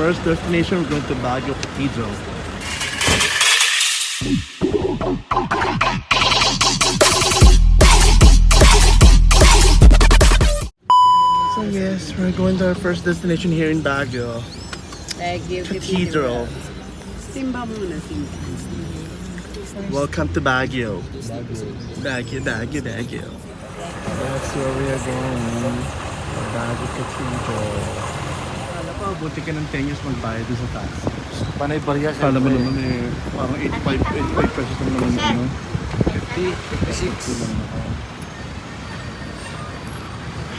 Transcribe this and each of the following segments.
first destination. We're going to Baguio Cathedral. So yes, we're going to our first destination here in Baguio. Cathedral. Simba muna, simba. Welcome to Baguio. Baguio. That's where we are going. Baguio Cathedral. Kala ko, buti ka ng 10 years magbayad dun sa tax. Panay barya siya. Kala mo naman eh, parang 85 pesos lang naman ano. 50, 56.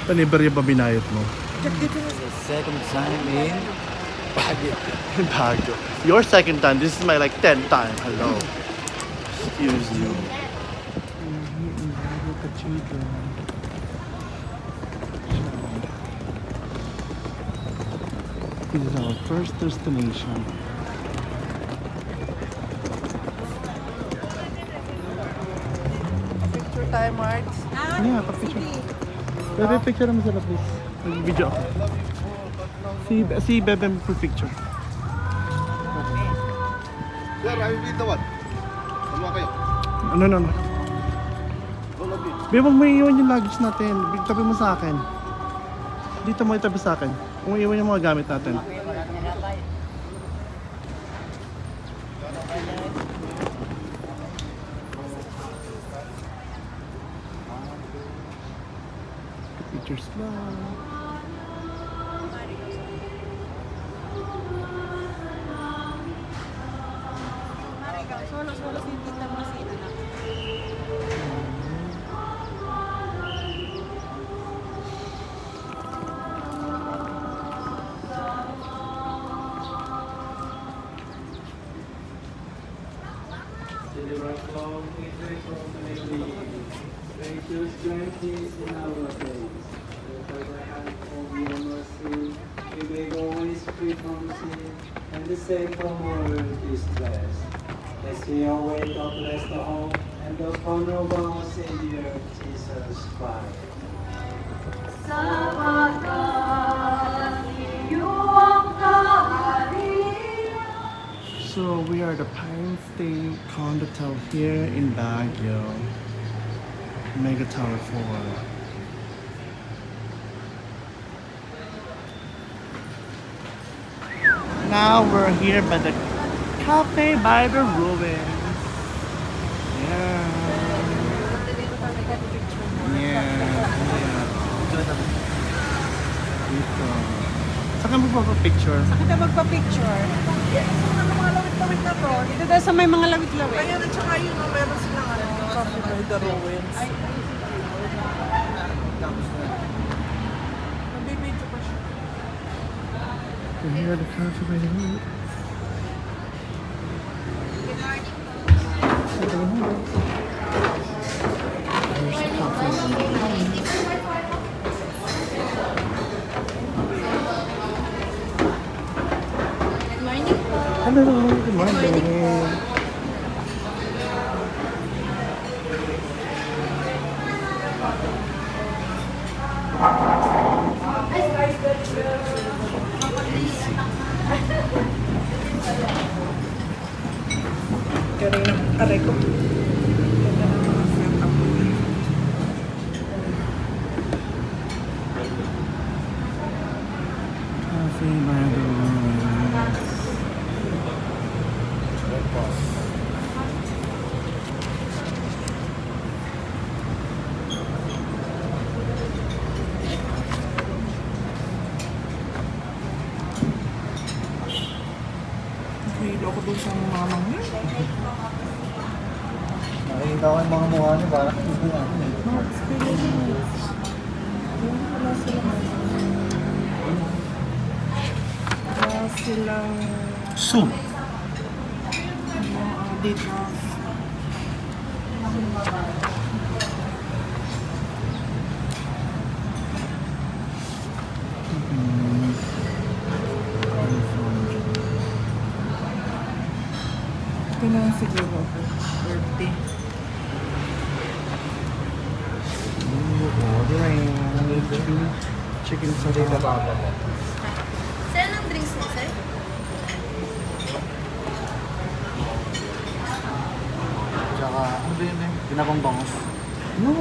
Panibarya ba binayot mo? Second time in Baguio. Baguio. Your second time. This is my like 10th time. Hello. Excuse you. Baguio Cathedral. This is our first destination. Picture tayo, Mark. Yeah, pa-picture. Bebe, picture naman sila please. Mag-video ako. Si Bebe for picture. Sir, I will be the one. Ano kayo? Ano. Bebe, huwag mo iiwan yung luggage natin. Tabi mo sa akin. Dito mo itabi sa akin. Huwag mo iiwan yung mga gamit natin. Pictures lang. Solo si Tita Masina na. And the same from our distress. As we await God bless the home and the honor of our Savior Jesus Christ. So we are the Pine State Condotel here in Baguio. Mega Tower 4. Now we're here by the Cafe by the Ruins. Yeah. Dito. Saan ka magpapapicture? Sa kita magpa-picture. Ano mga lawit-lawit na to? Dito dahil sa may mga lawit-lawit. Kaya na tsaka yun, meron silang Coffee by the Ruins. Nabibidyo pa siya. We're here at the Cafe by the Ruins. Here's the coffee. Hello, good morning. Galing ng aray ko. Ganda ng mga setup. Cafe by the Ruins. Hilo ako dun sa mamang niya. Nakikita ko yung mga mukha niyo, parang hindi natin eh. Wala silang Soup. dito. Ito na lang siguro. Birthday. Chicken sa Sir, anong drinks mo, sir? Pinakong bangos. No.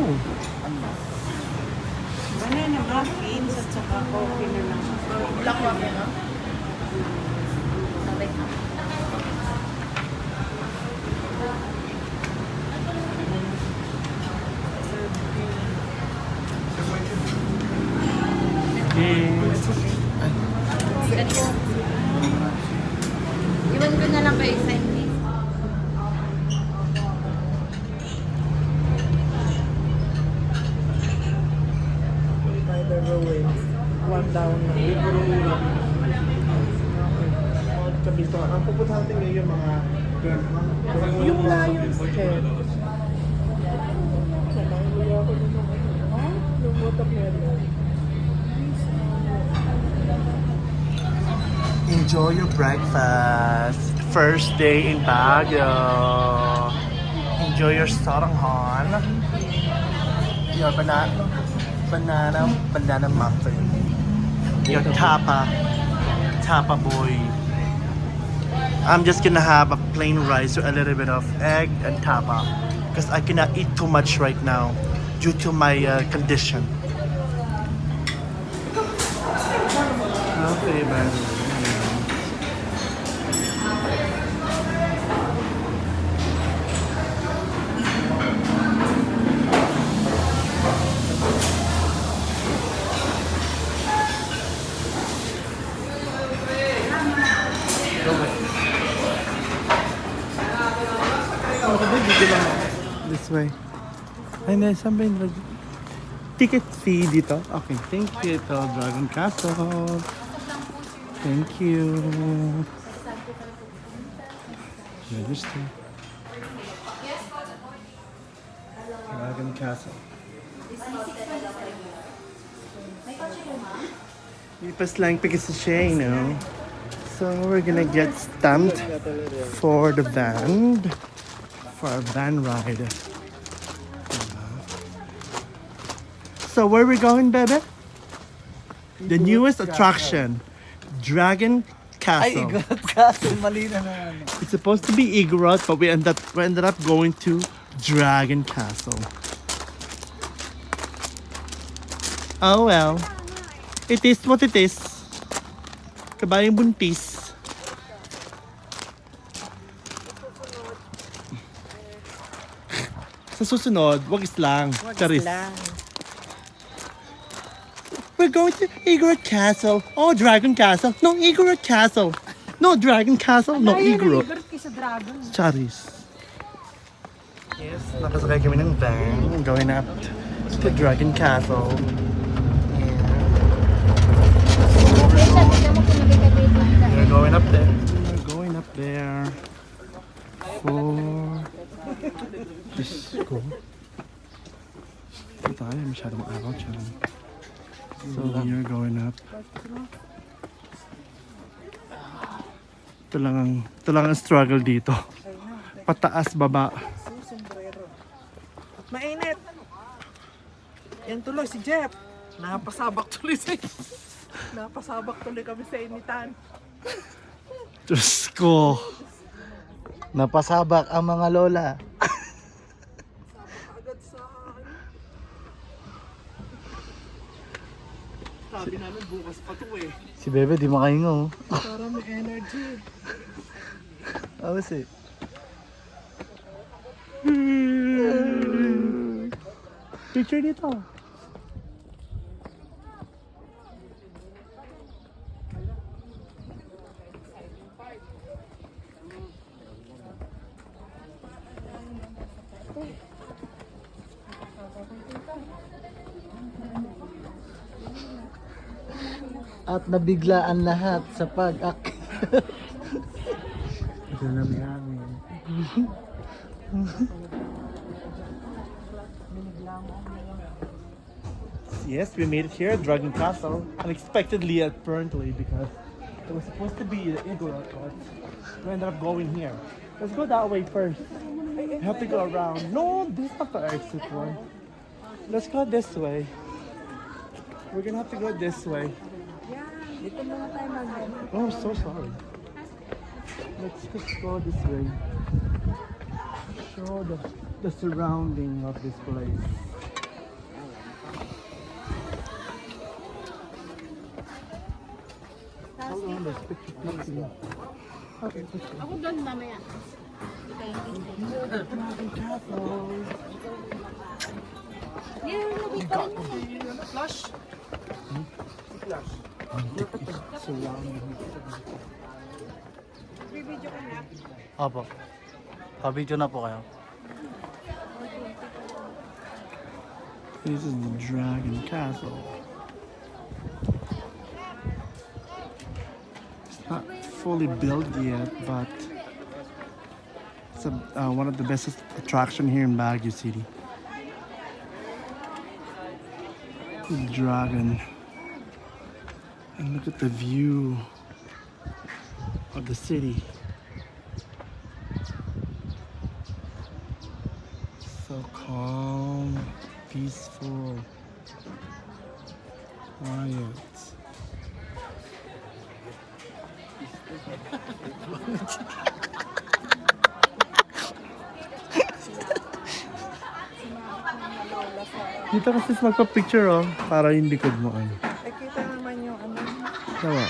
Banana muffins at saka coffee na lang. Black coffee, no? Iwan ko na lang kayo sa English. By the ruins. One down na. Kabito, ang pupunta natin ngayon mga Yung lion's head. Namahilig ako dun ng yung watermelon. Enjoy your breakfast. First day in Baguio. Enjoy your sarangan. Your banana muffin. Your tapa boy. I'm just gonna have a plain rice with a little bit of egg and tapa because I cannot eat too much right now due to my condition. Okay, man. This way. Ay, saan ba yung ticket fee dito? Okay, thank you. Ito, Dragon Castle. Thank you. Register. Dragon Castle. Lipas lang because siya, you know. So we're gonna get stamped for the van. For our van ride. So where are we going, baby? The newest attraction, Dragon Castle. Castle, mali na naman. It's supposed to be Igorot, but we ended up going to Dragon Castle. Oh well, it is what it is. Kabayang buntis. Sa susunod, wag islang. Charis. We're going to Igorot Castle. Oh, Dragon Castle. No, Igorot Castle. No, Dragon Castle. No, Igorot. Charis. Yes, nakasakay kami ng van. Going up to Dragon Castle. We're going up there. We're going up there. For... Diyos ko. Ito tayo, masyadong araw siya. So, we are going up. Ito lang ang struggle dito. Pataas, baba. Mainit! Yan tuloy si Jeff. Napasabak tuloy kami sa initan. Diyos ko. Napasabak ang mga lola. Agad sa sabi namin bukas pa to eh. Si Bebe di makahinga oh. Para may energy. Awas eh. Picture dito. At nabiglaan lahat sa pag-ak. Ito na namin. Yes, we made it here at Dragon Castle. Unexpectedly, apparently, because it was supposed to be the Igorot, but we ended up going here. Let's go that way first. We have to go around. No, this is not the exit one. Let's go this way. We're gonna have to go this way. Dito muna tayo Oh, I'm so sorry. Let's just go this way. Show the the surrounding of this place. Hold on, there's picture taking. Okay, picture. Ako doon mamaya. Opo. Pa-video na po kayo. This is the Dragon Castle. It's not fully built yet, but it's one of the best attraction here in Baguio City. The dragon. And look at the view of the city. So calm, peaceful, quiet. Dito kasi magpa-picture oh, para yung likod mo ano. Ay, kita naman yung ano. Diba?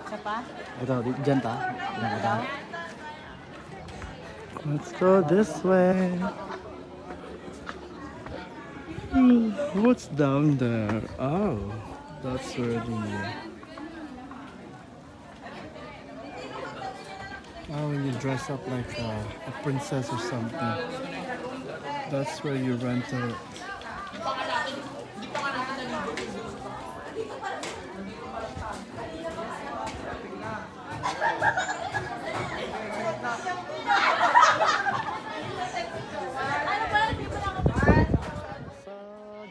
Isa pa? Ito, dyan ta. Let's go this way. What's down there? Oh, that's where the... Oh, when you dress up like a princess or something. That's where you rent it. So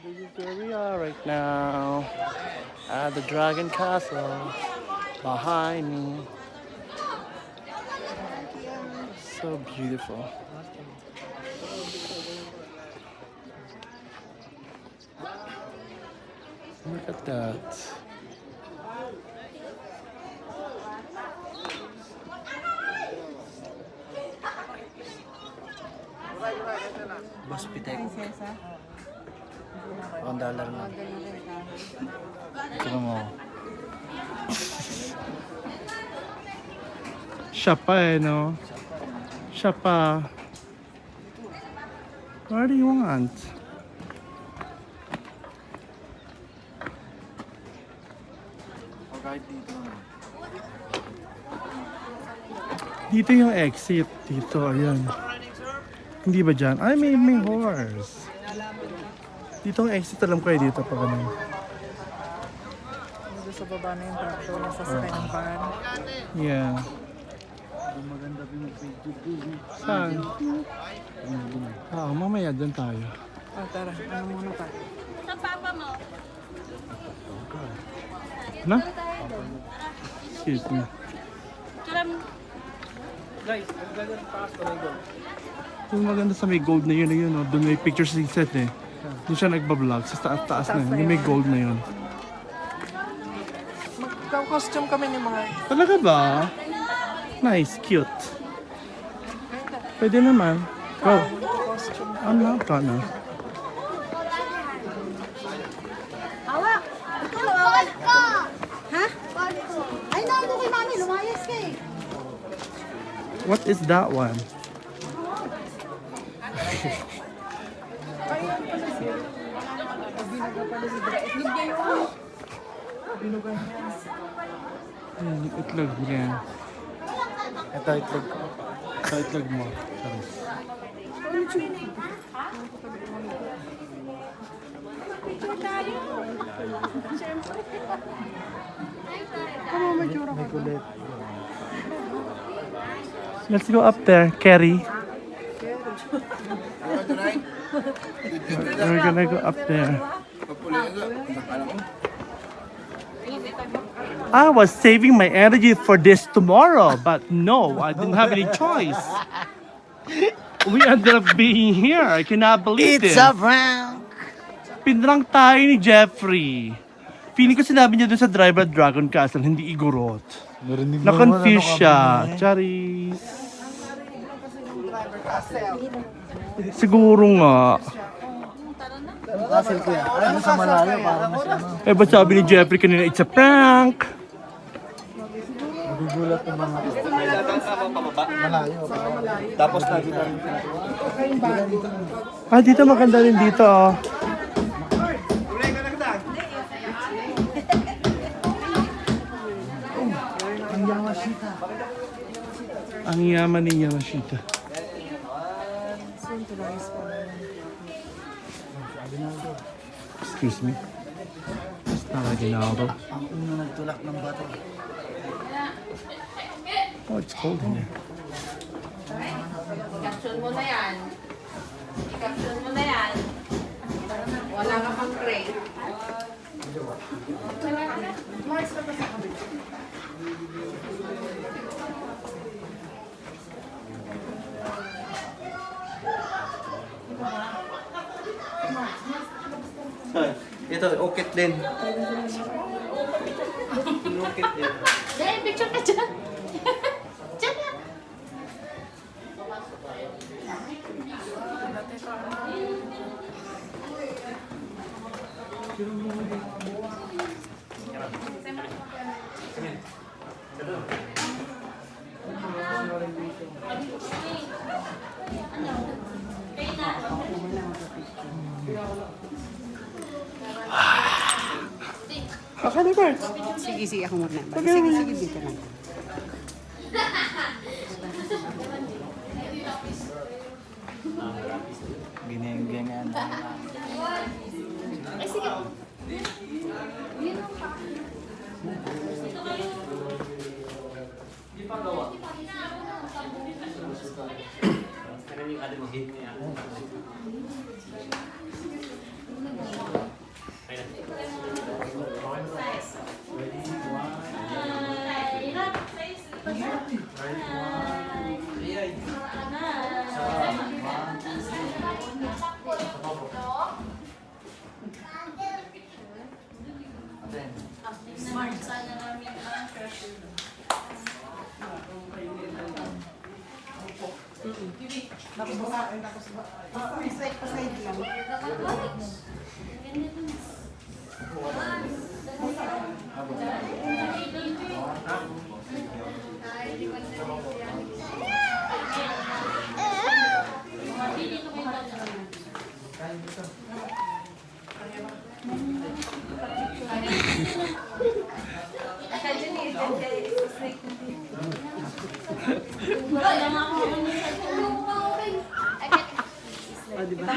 this is where we are right now at the Dragon Castle behind me. So beautiful. Look at that. Boss Pitek. $1 na. Ito mo. Siya pa eh, no? Siya pa. What do you want? Dito yung exit. Dito, ayan. Hindi ba dyan? Ay, may horse. Dito ang exit, alam ko eh. Dito pa ganun. Dito sa baba na yung tato. Nasa sakay ng van. Yeah. Saan? Mamaya dyan tayo. Oh, tara. Ano muna tayo? Sa papa mo. Na? Excuse me. Yung maganda sa may gold na yun, oh. Doon may picture set eh. Doon siya nagbablog sa taas na yun. Yung may gold na yun. Magka-costume kami ni mga... Talaga ba? Nice, cute. Pwede naman. Go. Ano ka na? Hawak! Ikaw, hawak ka! Ha? Ay, nandun kay mami, lumayas ka eh. What is that one? Itlog yan. Ito, itlog ko. Sa itlog mo. Sorry. May kulit. Let's go up there, Kerry. We're gonna go up there. I was saving my energy for this tomorrow, but no, I didn't have any choice. We ended up being here. I cannot believe this. prank! Pinrank tayo ni Jeffrey. Feeling ko sinabi niya dun sa driver Dragon Castle, hindi Igorot. Narinig mo naman, Na-confuse ano ka siya. ba, eh? Charis. Siguro nga. Castle ko yan. Ay, sa malayo para mas ano. Eh, ba't sabi ni Jeffrey kanina, it's a prank? Magugulat ng mga malayo. Tapos na dito. Ah, dito maganda rin dito, oh. Ang Yamashita. Ang yaman ni Yamashita. Excuse me. Basta Aguinaldo. Ang una nagtulak ng bato. Oh, it's cold in here. I-caption mo na yan. I-caption mo na yan. Wala ka pang crate. Ito, ukit din. Dahil picture ka dyan. Dyan lang. Okay na, Bert. Sige, sige ako muna. Sige, sige, dito lang. Ginenggengan.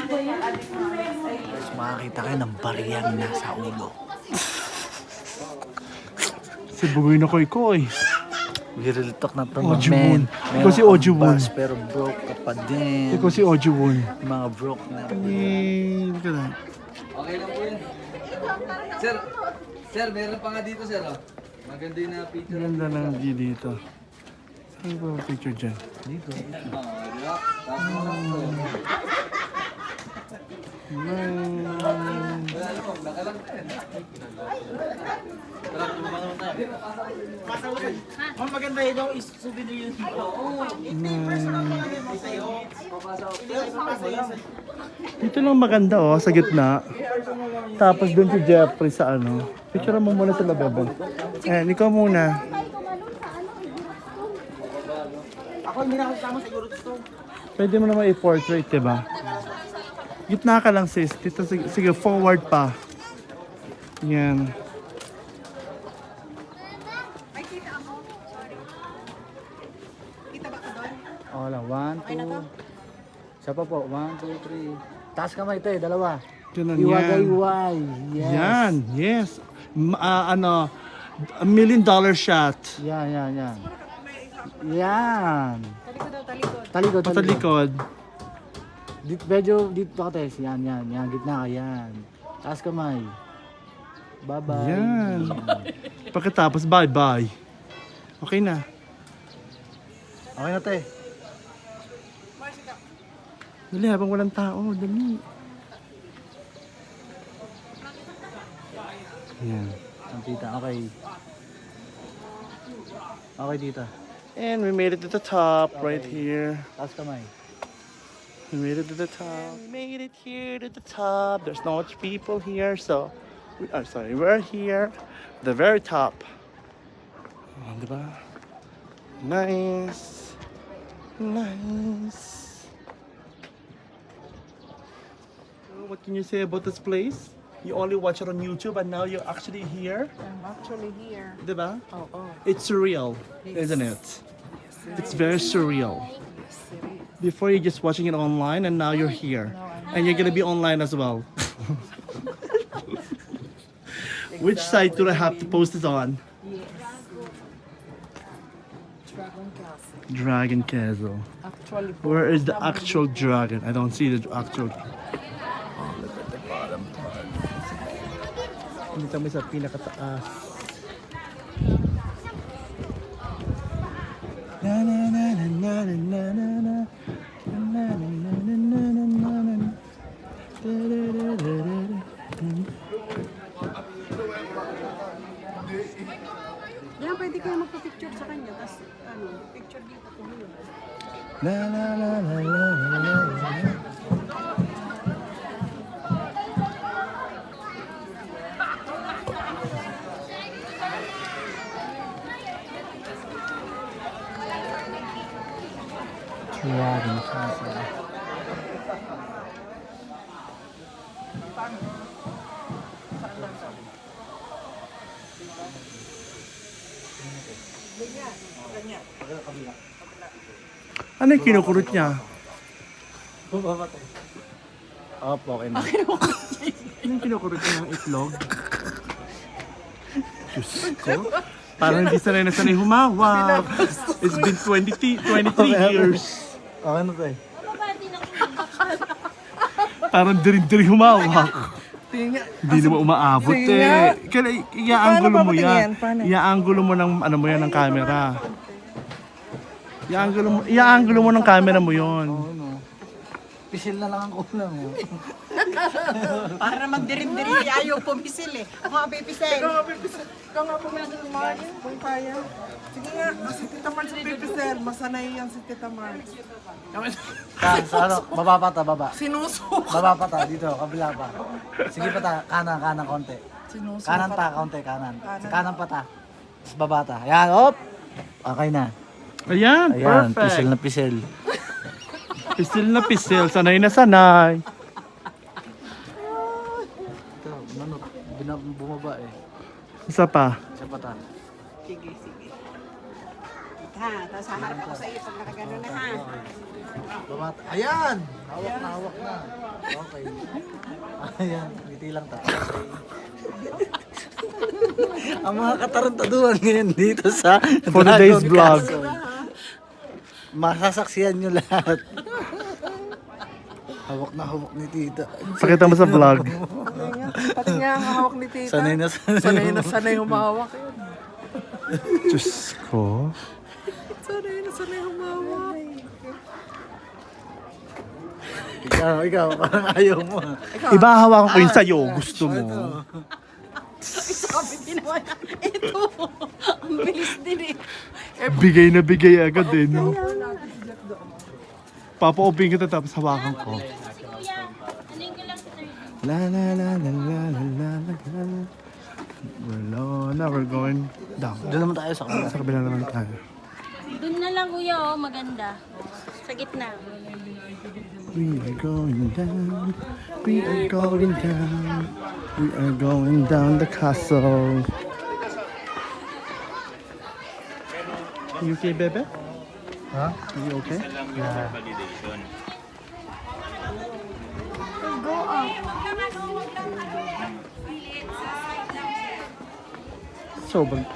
Guys, makakita kayo ng bariyang nasa ulo. Si Bugoy na koy-koy. We real talk na to, Oju man. Won. Ikaw si Oju Won. Bus, pero broke ka pa din. Ikaw si Oju Won. Mga broke na. Hindi ka na. Okay lang po yun. Sir, sir, meron pa nga dito, sir. Oh. Maganda yung picture. Ganda ng view dito. Saan ba ang picture dyan? Dito. Oo, di ba? Tapos mo lang po. Wala lang po, nakalang tayo. Dito lang maganda, oh, sa gitna. Tapos doon si Jeffrey sa ano. Picture mo muna sila, bebe. Ayan, ikaw muna. Pwede mo naman i-portrait, diba? Gitna ka lang, sis. Dito, sige, forward pa. Yan. Ay, kita ako. Sorry. Kita ba ka doon? Okay lang. 1, 2. Isa pa po. 1, 2, 3. Taas kamay tayo. Dalawa. Ganun, Iwagay-iway. Yes. Yan, yes. Ano, $1 million shot. Yan. Yan. Talikod daw, talikod. Talikod. Patalikod. Medyo dito ka, Tess. Yan. Gitna ka. Yan. Taas kamay. Bye-bye. Yan. Pagkatapos, bye-bye. Okay na. Okay na, te. Dali, habang walang tao. Dali. Yan. Ang tita. Okay. Okay, tita. And we made it to the top right here. Taas kamay. We made it to the top. We made it here to the top. There's not much people here, so we're here, the very top. Oh, diba? Nice. Nice. What can you say about this place? You only watch it on YouTube and now you're actually here? I'm actually here. Diba? Oo. It's surreal, isn't it? It's very surreal. Before you're just watching it online and now you're here. And you're gonna be online as well. Which side do I have to post it on? Dragon Castle. Dragon Castle. Actually, Where is the actual dragon? I don't see the actual. Oh, look at the bottom part. Hindi kami sa pinakataas. Na na na na na na na na na. Na na na na na na na na na. Da da da da da da. yan, pwede kayo magpa-picture sa kanya. Tapos, picture dito tumulong. La la la la la la la. Dragon Castle. Ano yung kinukurot niya? Bumamatay. Opo, okay na. Ano yung kinukurot niya ng itlog? Diyos ko. Parang hindi sanay na sanay humawak. It's been 23 years. Okay na tayo. Parang diri humawak. Hindi naman umaabot eh. Kaya iaanggulo mo yan. Iaanggulo mo ng ano mo yan ng camera. Iaanggulo mo ng camera mo yon. Pisil na lang ang kulang. Para magdirim-dirim, ayaw pumisil eh. Ako nga pipisel. Ikaw nga po Mark, kung kaya. Sige nga, si Tita Mark sa pipisel. Masanay yan si Tita Mark. Sa ano, baba pa ta, baba. Sinusuka. Baba pa ta, dito, kabila pa. Sige pa ta, kanan konti. Sinusuka. Kanan pa, konti, kanan. Sa kanan pa ta. Tapos baba ta. Ayan, op! Okay na. Ayan, Ayan, perfect. pisil na pisil. Pisil na pisil. Sanay na sanay. Ito, manok, bumaba eh. Isa pa. Isa pa ta. Sige. Ha, tapos haharap ako sa iyo pag nakagano na ha. Baba ta. Ayan! Hawak na. Okay. Ayan, ngiti lang ta. Okay. Ang mga katarantaduhan ngayon dito sa For today's Dragon vlog. Castle. Masasaksihan nyo lahat. Hawak na hawak ni tita. Pakita mo sa vlog. Pati nga ang hawak ni Tita. Sanay na Sanay humawak yun. Diyos ko. Sanay humawak. Ikaw, parang ayaw mo. Iba hawakan ko yun sa'yo. Gusto mo. Sabi din naman, ito, ang bilis din eh. Bigay na bigay agad eh, no? Papa-open kita tapos hawakan ko. La la la la la la la la la. Now we're going down. Doon naman tayo sa kabila. Sa kabila naman tayo. Doon na lang kuya, oh, maganda. Sa gitna. We are going down. We are going down. We are going down the castle. You okay, bebe? Ha? Are you okay? Yeah. Sobrang.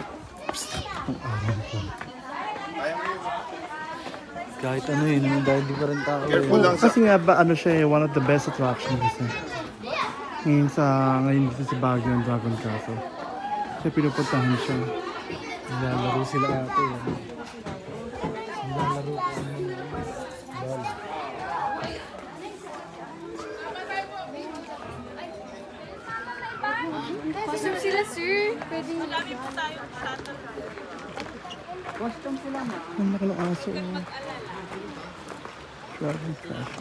Kahit ano yun, dahil di pa rin tao. Careful lang sa... Kasi nga ba ano siya eh, one of the best attractions kasi. Ngayon dito sa Baguio ng Dragon Castle. Kasi pinupuntahan siya. Nilalaro sila ate. Nilalaro. Pasok sila, sir. Pwede nyo lang. Ang laki ng aso. Laging fresh.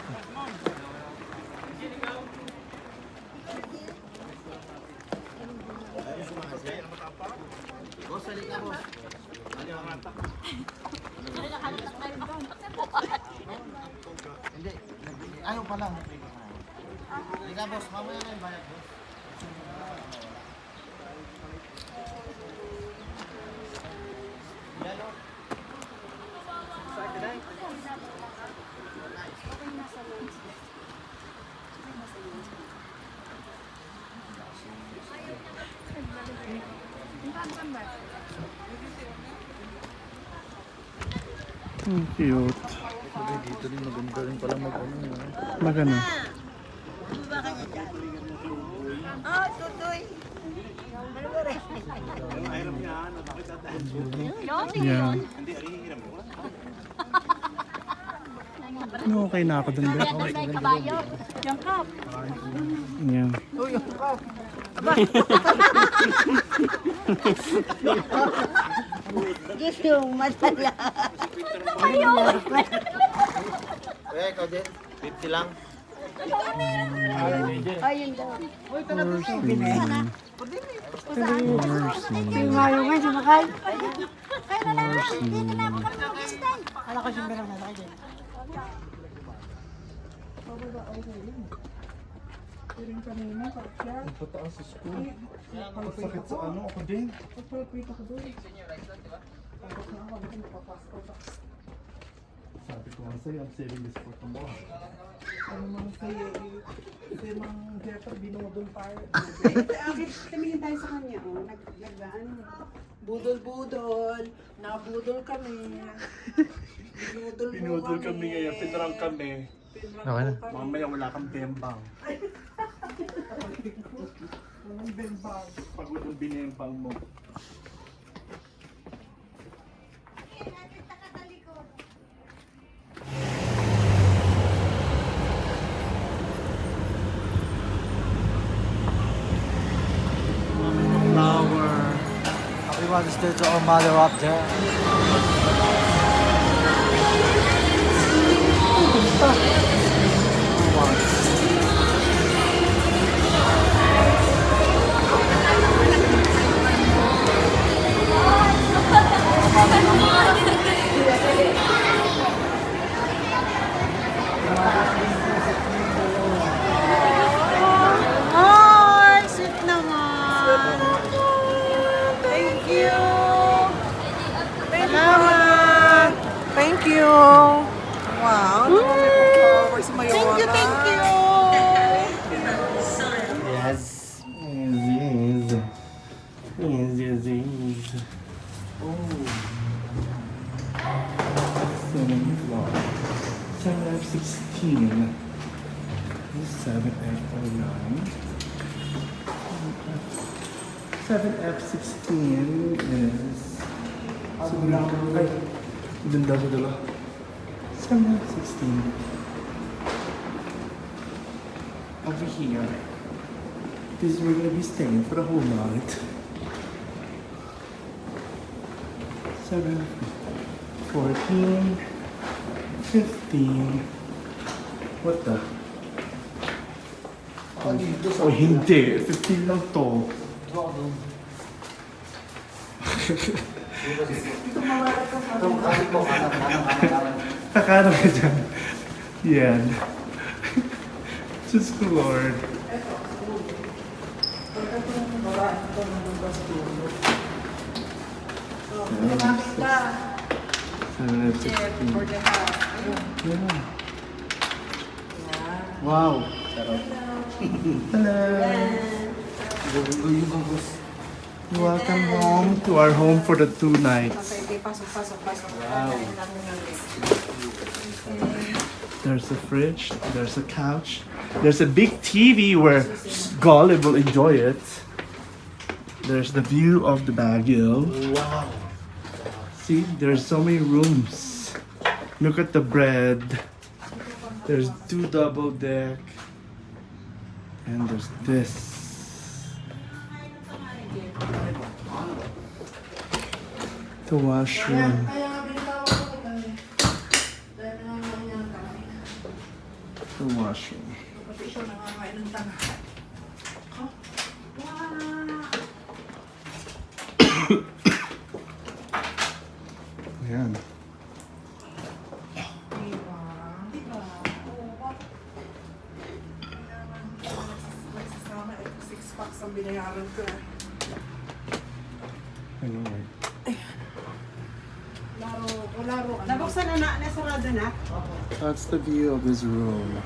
Ayaw pa lang. Ika boss, mamaya na yung bayad boss. Cute. Dito rin maganda rin pala mag-ano. Maganda. Oh, tutoy. Yeah. No, okay na ako dun. Beth. Yung cup. Yeah. Gusto yung masala. Kuya, ikaw din? 50 lang. Ayun daw. Mercy. Yung ngayon nga, sumakay. Kaya na lang, dito na ako kami mag-stay. Kala ko siyang meron na sakay. Pataas sa school. Sakit sa ano ako din. Sabi ko nga sa'yo, I'm saving this for tomorrow. Ano man sa'yo, kasi mang Jeffrey binudol tayo. Tumingin tayo sa kanya, oh. Budol-budol. Nabudol kami. Pinudol kami ngayon, pinrang kami. Okay na. Mamaya wala kang bembang. Walang bembang. Pag walang binembang mo. Flower. Everyone is there to our mother up there. Ay, sweet naman. Thank you. Salamat. Thank you. Wow. Flowers, Mayora. Thank you. Yes. Yes. Yes, yes, yes. Oh. 7th floor. 7F16. 7F09. 7F16 is... Ay, dun daw sa dala. 7F16. Over here. This is where we're gonna be staying for the whole night. 7, 14, 15. What the? Oh, hindi. 15 lang to. Akala ka dyan. Yan. Diyos ko, Lord. Wow. Hello. Welcome home to our home for the 2 nights. Wow. There's a fridge, there's a couch, there's a big TV where Golly will enjoy it. There's the view of the Baguio. Wow. See, there's so many rooms. Look at the bread. There's 2 double deck. And there's this. The washroom. The washroom. Pati siya nakakain ng tanga. Ayan. Nagsasama, 6 packs ang binayaran ko. I know, right? Laro. Nabuksan na na, nasarado na. That's the view of his room.